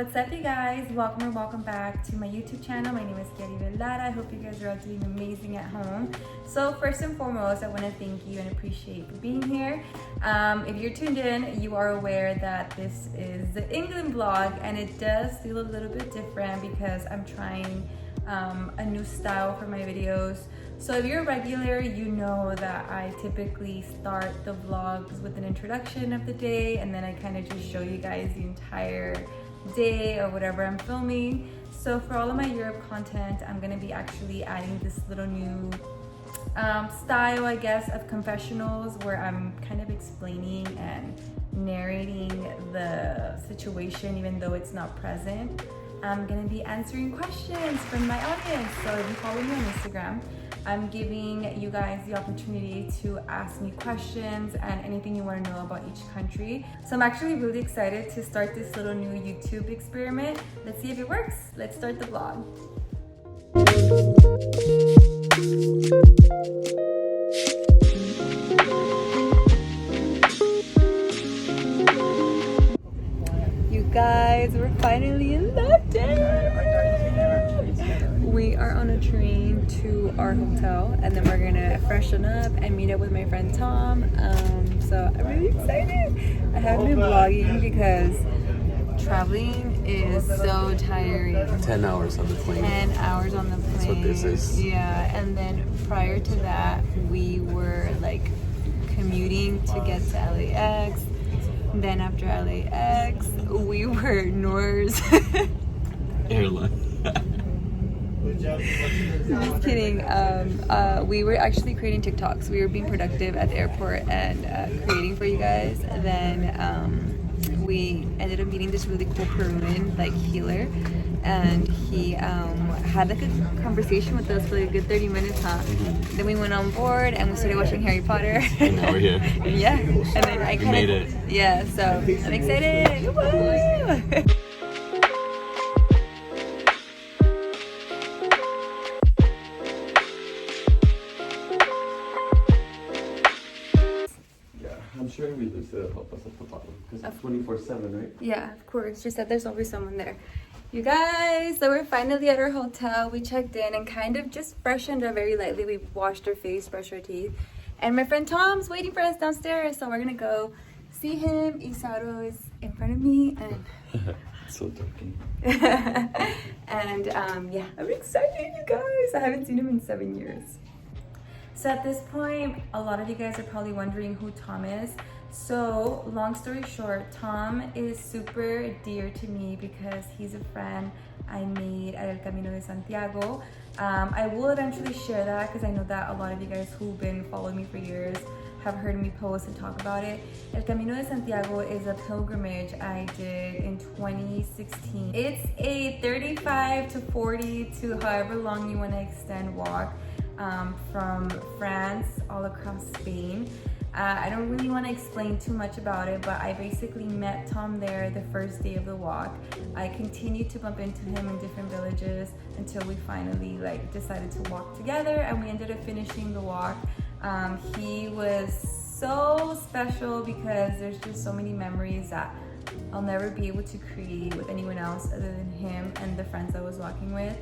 What's up, you guys? Welcome or welcome back to my YouTube channel. My name is Kiarybel. I hope you guys are all doing amazing at home. So first and foremost, I want to thank you and appreciate you for being here. If you're tuned in, you are aware that this is the England vlog, and it does feel a little bit different because I'm trying a new style for my videos. So if you're a regular, you know that I typically start the vlogs with an introduction of the day, and then I kind of just show you guys the entire day or whatever I'm filming. So for all of my Europe content, I'm gonna be actually adding this little new style, I guess, of confessionals where I'm kind of explaining and narrating the situation even though it's not present. I'm gonna be answering questions from my audience. So if you follow me on Instagram, I'm giving you guys the opportunity to ask me questions and anything you want to know about each country. So I'm actually really excited to start this little new YouTube experiment. Let's see if it works. Let's start the vlog. You guys, we're finally in London. We are on a train to our hotel, and then we're gonna freshen up and meet up with my friend Tom. So I'm really excited. I haven't been vlogging because traveling is so tiring. 10 hours on the plane. 10 hours on the plane. That's what this is. Yeah, and then prior to that, we were like commuting to get to LAX. Then after LAX, we were Norse Airline. Just kidding. We were actually creating TikToks. We were being productive at the airport and creating for you guys. And then we ended up meeting this really cool Peruvian like healer, and he had like a conversation with us for like a good 30 minutes, huh? Mm-hmm. Then we went on board and we started watching Harry Potter. And now we're here. Yeah, and then I made it. Yeah, so I'm excited. Woo! I'm sure we lose to help us at the bottom because it's 24/7, right? Yeah, of course. Just that there's always someone there. You guys, so we're finally at our hotel. We checked in and kind of just freshened up very lightly. We washed our face, brushed our teeth. And my friend Tom's waiting for us downstairs. So we're going to go see him. Isauro is in front of me. And So darky. and yeah, I'm excited, you guys. I haven't seen him in 7 years. So at this point, a lot of you guys are probably wondering who Tom is. So long story short, Tom is super dear to me because he's a friend I made at El Camino de Santiago. I will eventually share that because I know that a lot of you guys who've been following me for years have heard me post and talk about it. El Camino de Santiago is a pilgrimage I did in 2016. It's a 35 to 40 to however long you want to extend walk. From France all across Spain. I don't really want to explain too much about it, but I basically met Tom there the first day of the walk. I continued to bump into him in different villages until we finally decided to walk together, and we ended up finishing the walk. He was so special because there's just so many memories that I'll never be able to create with anyone else other than him and the friends I was walking with.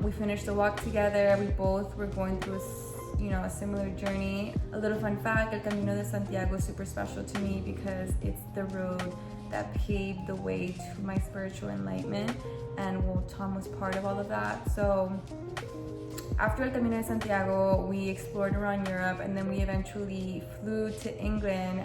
We finished the walk together. We both were going through a similar journey. A little fun fact, El Camino de Santiago is super special to me because it's the road that paved the way to my spiritual enlightenment, and Tom was part of all of that. So after El Camino de Santiago, we explored around Europe, and then we eventually flew to England,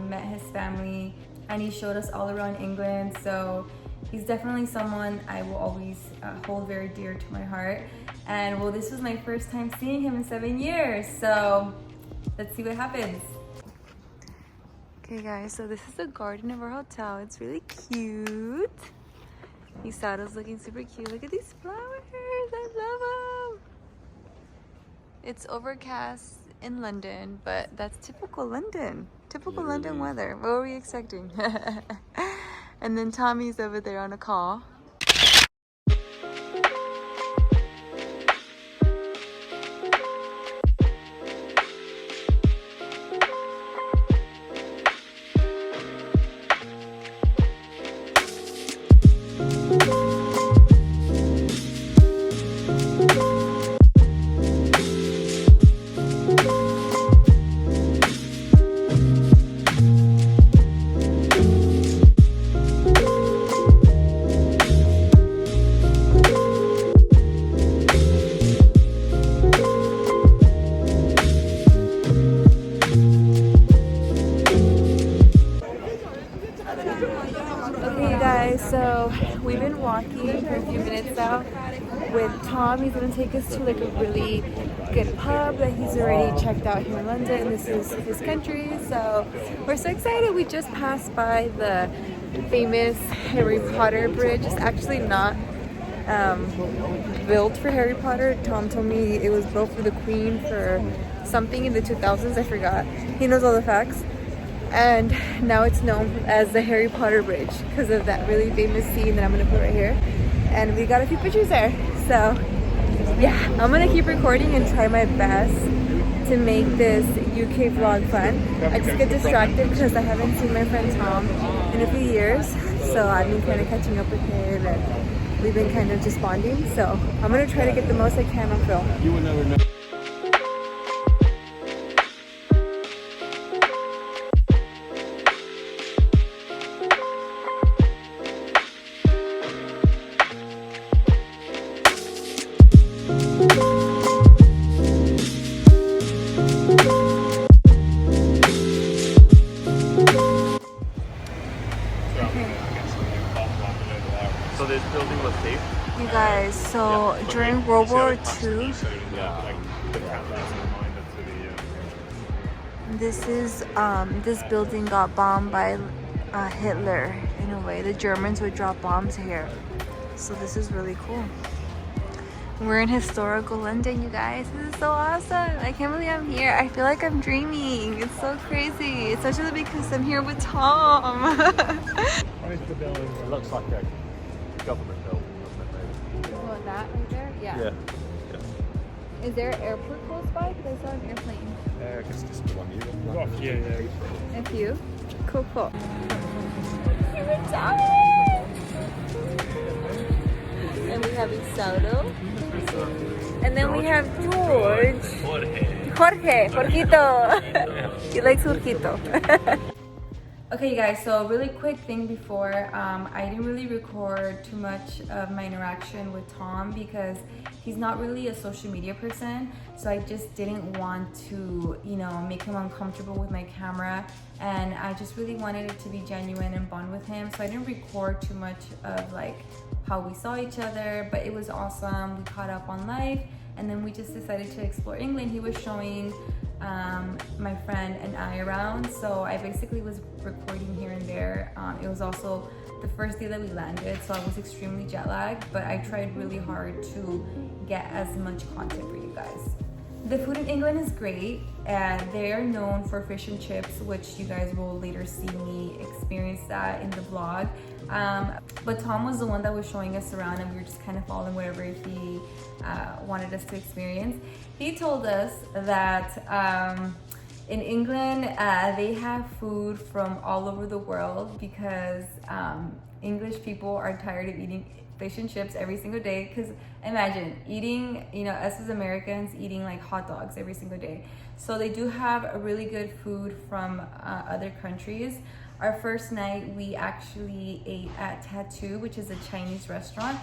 met his family, and he showed us all around England. So he's definitely someone I will always hold very dear to my heart. And well, this was my first time seeing him in 7 years. So let's see what happens. Okay guys, so this is the garden of our hotel. It's really cute. Isauro's looking super cute. Look at these flowers, I love them. It's overcast in London, but that's typical London. Typical London weather. What were we expecting? And then Tommy's over there on a call. Tom. He's gonna take us to like a really good pub that he's already checked out here in London, and this is his country. So we're so excited. We just passed by the famous Harry Potter bridge. It's actually not built for Harry Potter. Tom told me it was built for the Queen for something in the 2000s. I forgot. He knows all the facts. And now it's known as the Harry Potter Bridge because of that really famous scene that I'm gonna put right here. And we got a few pictures there. So yeah, I'm gonna keep recording and try my best to make this UK vlog fun. I just get distracted because I haven't seen my friend Tom in a few years. So I've been kind of catching up with him and we've been kind of just bonding. So I'm gonna try to get the most I can on film. You will never know. So this building was safe? You guys, so during World War II, this building got bombed by Hitler in a way. The Germans would drop bombs here. So this is really cool. We're in historical London, you guys. This is so awesome. I can't believe I'm here. I feel like I'm dreaming. It's so crazy, especially because I'm here with Tom. It looks like a government building, doesn't it? Oh, that right there? Yeah. Is there an airport close by? Because I saw an airplane. I guess just one year. A few? Cool, cool. And we have Isaudo. And then we have George. Jorge. Jorgito. He likes Jorgito. Okay, you guys, so a really quick thing before, I didn't really record too much of my interaction with Tom because he's not really a social media person. So I just didn't want to, you know, make him uncomfortable with my camera. And I just really wanted it to be genuine and bond with him. So I didn't record too much of like how we saw each other, but it was awesome. We caught up on life and then we just decided to explore England. He was showing my friend and I around, so I basically was recording here and there. It was also the first day that we landed, so I was extremely jet lagged, but I tried really hard to get as much content for you guys. The food in England is great. They are known for fish and chips, which you guys will later see me experience that in the vlog. But Tom was the one that was showing us around and we were just kind of following whatever he wanted us to experience. He told us that in England, they have food from all over the world because English people are tired of eating fish and chips every single day. Because imagine eating, you know, us as Americans eating like hot dogs every single day. So they do have a really good food from other countries. Our first night, we actually ate at Tattoo, which is a Chinese restaurant.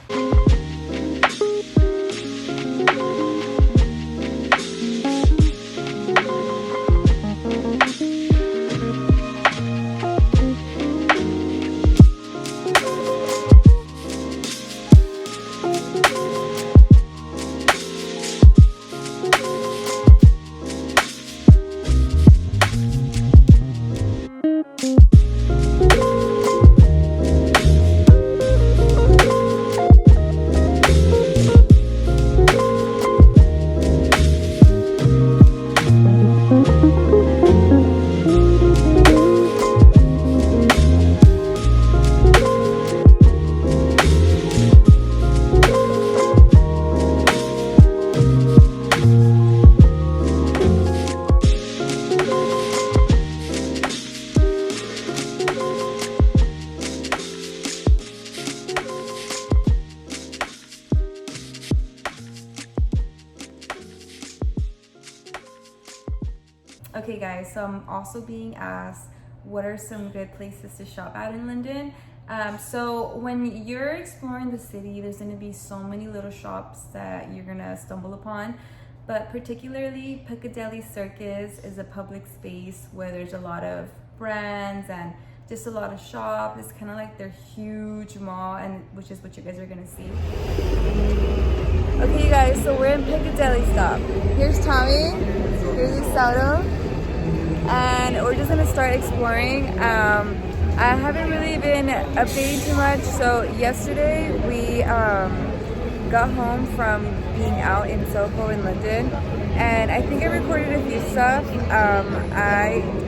Okay guys, so I'm also being asked what are some good places to shop at in London. So when you're exploring the city, there's going to be so many little shops that you're going to stumble upon. But particularly Piccadilly Circus is a public space where there's a lot of brands and just a lot of shops. It's kind of like their huge mall, and which is what you guys are going to see. Okay, you guys, so we're in Piccadilly stop. Here's Tommy, here's Isauto, and we're just gonna start exploring. I haven't really been updating too much, so yesterday we got home from being out in Soho in London, and I think I recorded a few stuff.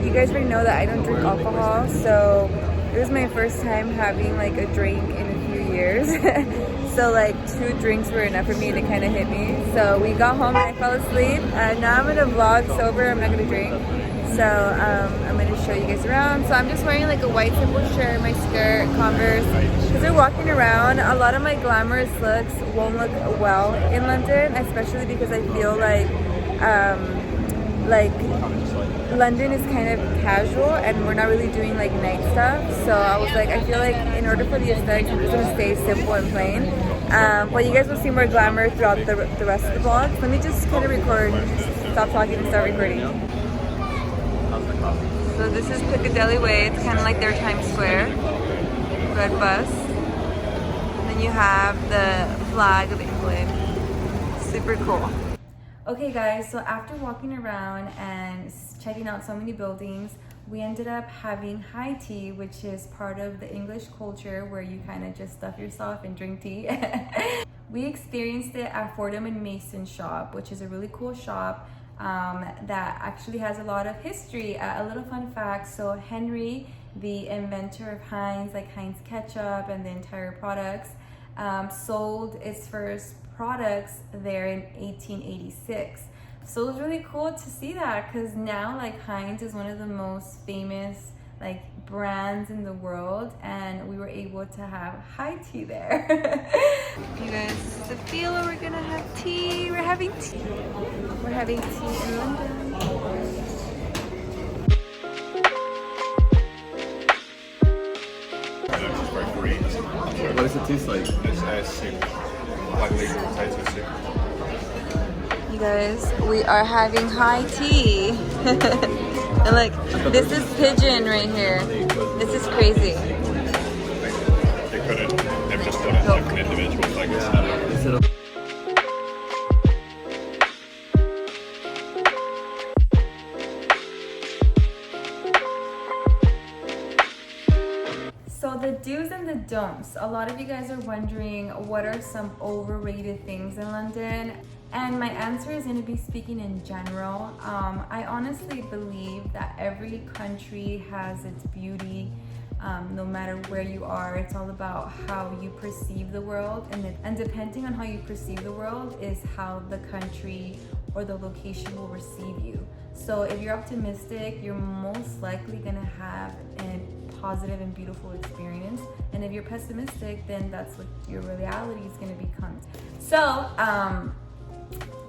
You guys already know that I don't drink alcohol, so it was my first time having like a drink in a few years. So like 2 drinks were enough for me to kind of hit me. So we got home and I fell asleep. Now I'm gonna vlog sober. I'm not gonna drink. So I'm gonna show you guys around. So I'm just wearing like a white simple shirt, my skirt, Converse. Because we're walking around, a lot of my glamorous looks won't look well in London, especially because I feel like London is kind of casual and we're not really doing like night stuff. So I was like, I feel like in order for the aesthetics, I'm just gonna stay simple and plain. But you guys will see more glamour throughout the rest of the vlog. Let me just kind of record, stop talking and start recording. So this is Piccadilly Way. It's kind of like their Times Square. Red bus. And then you have the flag of England. Super cool. Okay guys, so after walking around and checking out so many buildings, we ended up having high tea, which is part of the English culture where you kind of just stuff yourself and drink tea. We experienced it at Fordham and Mason shop, which is a really cool shop that actually has a lot of history. A little fun fact, so Henry, the inventor of Heinz, like Heinz ketchup and the entire products, sold its first products there in 1886. So it was really cool to see that, because now like Heinz is one of the most famous like brands in the world, and we were able to have high tea there. You guys, this is the Fila. We're gonna have tea. We're having tea. We're having tea in London. What does it taste like? It's soup. Like legal potato soup. You guys, we are having high tea. And look, this is pigeon right here. This is crazy. They couldn't. They've just done it like an individual thing instead of. So the do's and the don'ts. A lot of you guys are wondering what are some overrated things in London, and my answer is going to be speaking in general. I honestly believe that every country has its beauty. No matter where you are, it's all about how you perceive the world, and depending on how you perceive the world is how the country or the location will receive you. So if you're optimistic, you're most likely gonna have a positive and beautiful experience, and if you're pessimistic, then that's what your reality is gonna become. So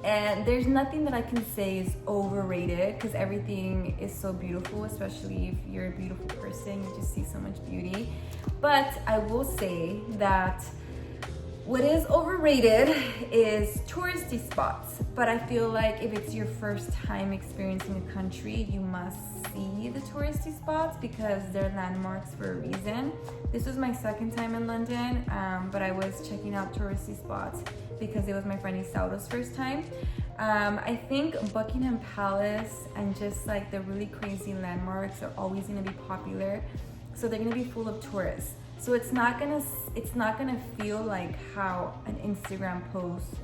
and there's nothing that I can say is overrated, because everything is so beautiful, especially if you're a beautiful person, you just see so much beauty. But I will say that what is overrated is touristy spots. But I feel like if it's your first time experiencing a country, you must see the touristy spots because they're landmarks for a reason. This was my second time in London, but I was checking out touristy spots because it was my friend Isauto's first time. I think Buckingham Palace and just like the really crazy landmarks are always gonna be popular. So they're gonna be full of tourists. So it's not gonna feel like how an Instagram post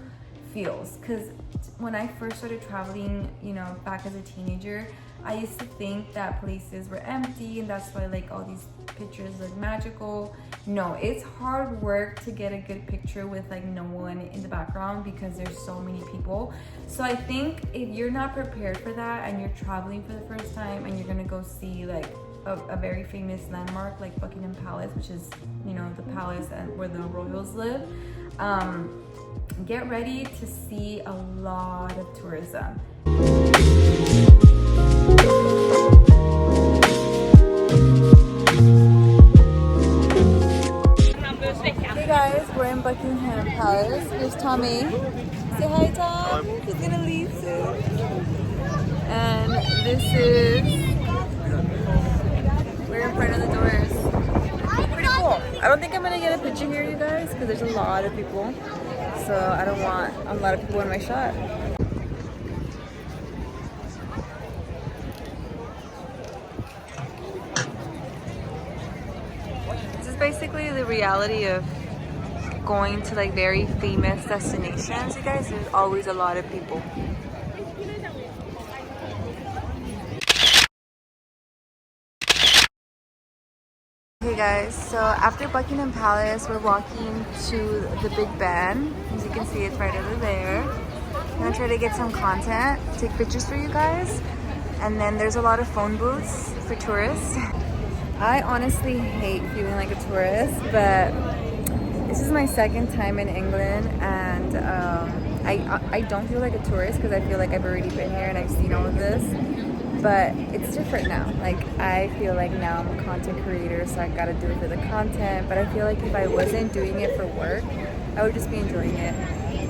feels. Cause when I first started traveling, you know, back as a teenager, I used to think that places were empty and that's why like all these pictures look magical. No, it's hard work to get a good picture with like no one in the background because there's so many people. So I think if you're not prepared for that and you're traveling for the first time and you're gonna go see like a very famous landmark like Buckingham Palace, which is, you know, the palace where the royals live, get ready to see a lot of tourism. Hey guys, we're in Buckingham Palace. Here's Tommy. Say hi, Tom. He's gonna leave soon. And this is, we're in front of the doors. Pretty cool. I don't think I'm gonna get a picture here, you guys, because there's a lot of people. so I don't want a lot of people in my shot. This is basically the reality of going to like very famous destinations, you guys. There's always a lot of people. Okay guys, so after Buckingham Palace, we're walking to the Big Ben. As you can see, it's right over there. I'm gonna try to get some content, take pictures for you guys. And then there's a lot of phone booths for tourists. I honestly hate feeling like a tourist, but this is my second time in England, and I don't feel like a tourist because I feel like I've already been here and I've seen all of this. But it's different now. Like, I feel like now I'm a content creator, so I gotta do it for the content. But I feel like if I wasn't doing it for work, I would just be enjoying it.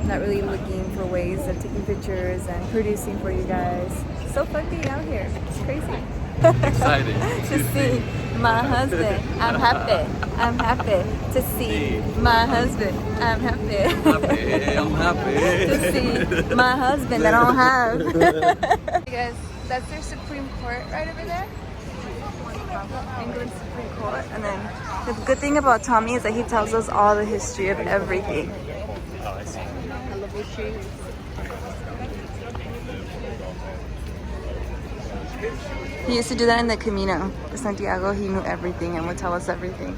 Not really looking for ways of taking pictures and producing for you guys. So fun being out here. It's crazy. Exciting. To see my husband. I'm happy. I'm happy to see my husband. I'm happy. I'm happy. To see my husband that I don't have. Hey guys, that's their Supreme Court right over there. England Supreme Court. And then the good thing about Tommy is that he tells us all the history of everything. Oh, I see. He used to do that in the Camino de Santiago. He knew everything and would tell us everything.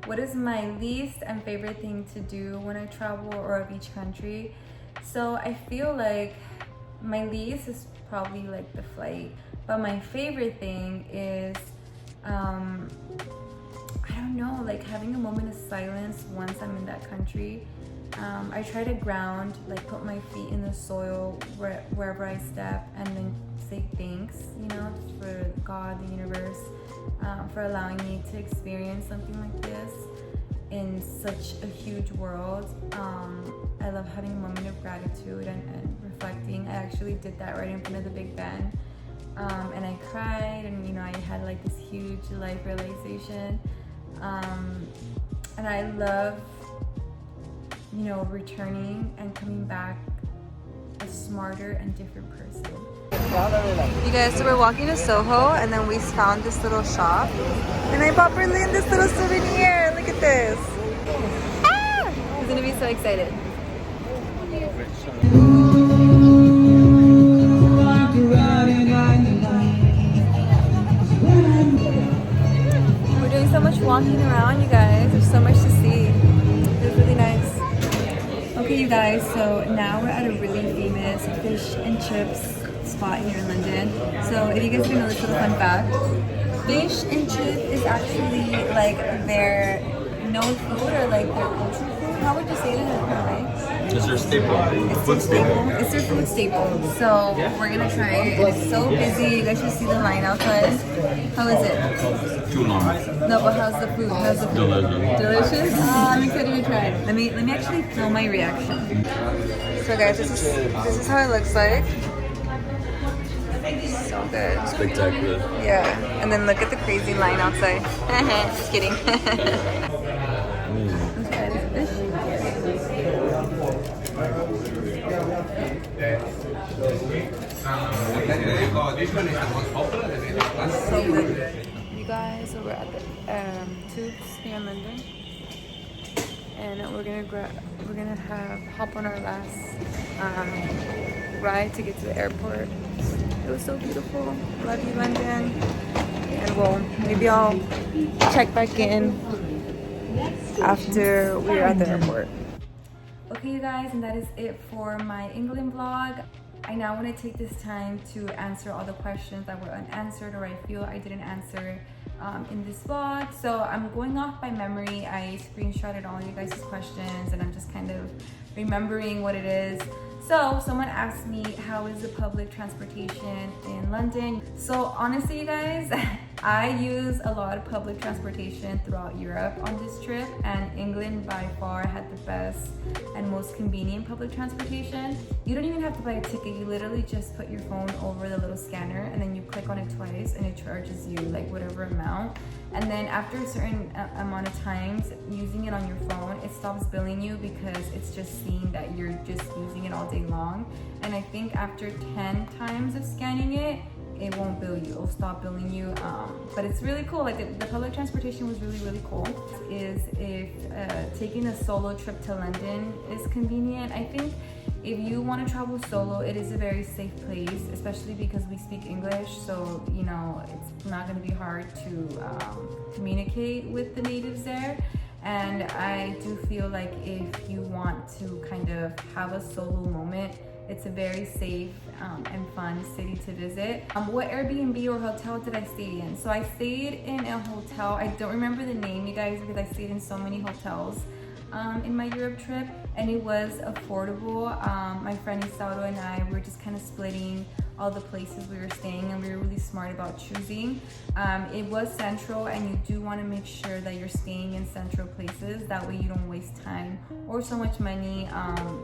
What is my least and favorite thing to do when I travel or of each country? So I feel like my least is probably like the flight, but my favorite thing is I don't know, like having a moment of silence once I'm in that country. I try to ground, like put my feet in the soil wherever I step, and then say thanks, you know, for God, the universe, for allowing me to experience something like this in such a huge world. I love having a moment of gratitude and reflecting. I actually did that right in front of the Big Ben, and I cried, and you know, I had like this huge life realization, and I love, you know, returning and coming back a smarter and different person. You guys, so we're walking to Soho, and then we found this little shop, and I bought Berlin this little souvenir. Look at this. Ah! He's gonna be so excited. We're doing so much walking around, you guys. There's so much to see. It's really nice. Okay, you guys, so now we're at a really famous fish and chips spot here in London. So if you guys didn't know, this is a fun fact. Fish and chip is actually like their known food, or like their culture food. How would you say it in a way? It's their staple. It's their staple. It's their food staple. So we're gonna try it. And it's so busy. You guys should see the line outside. How is it? Too long. No, but how's the food? How's the food? Delicious. Delicious? I'm excited to try it. Let me actually film my reaction. So guys, this is how it looks like. So good. Spectacular. Yeah. And then look at the crazy line outside. Just kidding. Let's try this fish. So good. You guys, so we're at the Tubes here in London, and we're gonna hop on our last ride to get to the airport. It was so beautiful. Love you, London. And well, maybe I'll check back in after we're at the airport. Okay, you guys, and that is it for my England vlog. I now want to take this time to answer all the questions that were unanswered, or I feel I didn't answer in this vlog. So I'm going off by memory. I screenshotted all you guys' questions, and I'm just kind of remembering what it is. So someone asked me, how is the public transportation in London? So honestly, you guys, I use a lot of public transportation throughout Europe on this trip, and England by far had the best and most convenient public transportation. You don't even have to buy a ticket. You literally just put your phone over the little scanner and then you click on it twice and it charges you like whatever amount. And then after a certain amount of times using it on your phone, it stops billing you because it's just seeing that you're just using it all day long. And I think after 10 times of scanning it, it won't bill you. It'll stop billing you. But it's really cool. Like the public transportation was really cool. Is if taking a solo trip to London is convenient. I think if you want to travel solo, it is a very safe place, especially because we speak English. So, you know, it's not going to be hard to communicate with the natives there. And I do feel like if you want to kind of have a solo moment, it's a very safe and fun city to visit. What Airbnb or hotel did I stay in? So I stayed in a hotel. I don't remember the name, you guys, because I stayed in so many hotels in my Europe trip, and it was affordable. My friend Isauro and I were just kind of splitting all the places we were staying, and we were really smart about choosing. It was central, and you do want to make sure that you're staying in central places. That way you don't waste time or so much money,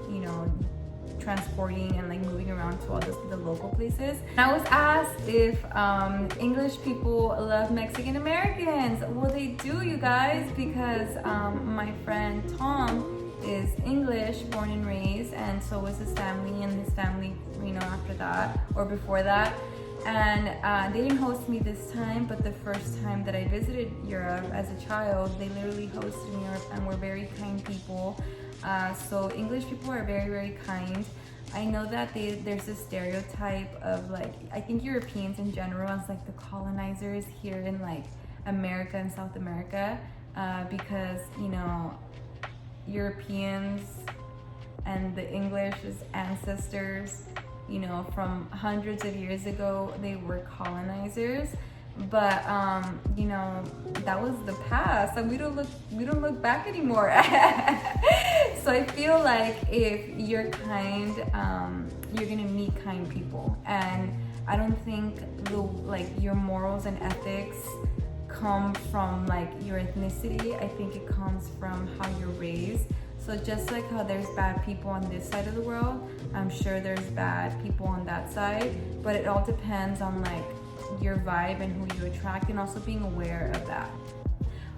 you know, transporting and like moving around to all the local places. I was asked if English people love Mexican Americans. Well, they do, you guys, because my friend Tom is English, born and raised, and so was his family, and his family, you know, after that or before that. And they didn't host me this time, but the first time that I visited Europe as a child, they literally hosted me and were very kind people. So English people are very kind. I know that there's this stereotype of like, I think Europeans in general as like the colonizers here in like America and South America, because, you know, Europeans and the English's ancestors, you know, from hundreds of years ago, they were colonizers. But you know, that was the past, and we don't look back anymore. So I feel like if you're kind, you're gonna meet kind people, and I don't think your morals and ethics come from like your ethnicity. I think it comes from how you're raised. So just like how there's bad people on this side of the world, I'm sure there's bad people on that side, but it all depends on like your vibe and who you attract, and also being aware of that.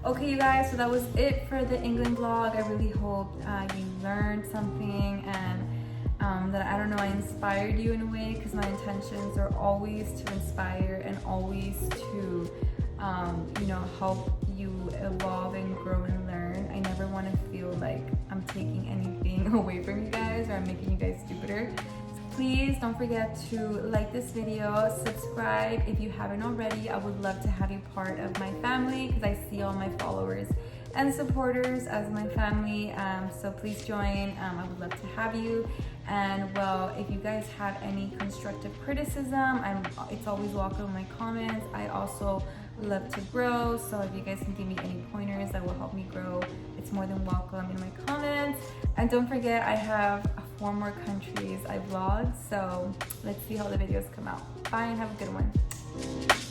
Okay, you guys, so that was it for the England vlog. I really hope you learned something, and that, I don't know, I inspired you in a way, because my intentions are always to inspire and always to you know, help you evolve and grow and learn. I never want to feel like I'm taking anything away from you guys or I'm making you guys stupider. Please don't forget to like this video, subscribe if you haven't already. I would love to have you part of my family, because I see all my followers and supporters as my family. So please join. I would love to have you. And well, if you guys have any constructive criticism, it's always welcome in my comments. I also love to grow, so if you guys can give me any pointers that will help me grow, it's more than welcome in my comments. And don't forget, I have 4 more countries I vlog, so let's see how the videos come out. Bye and have a good one.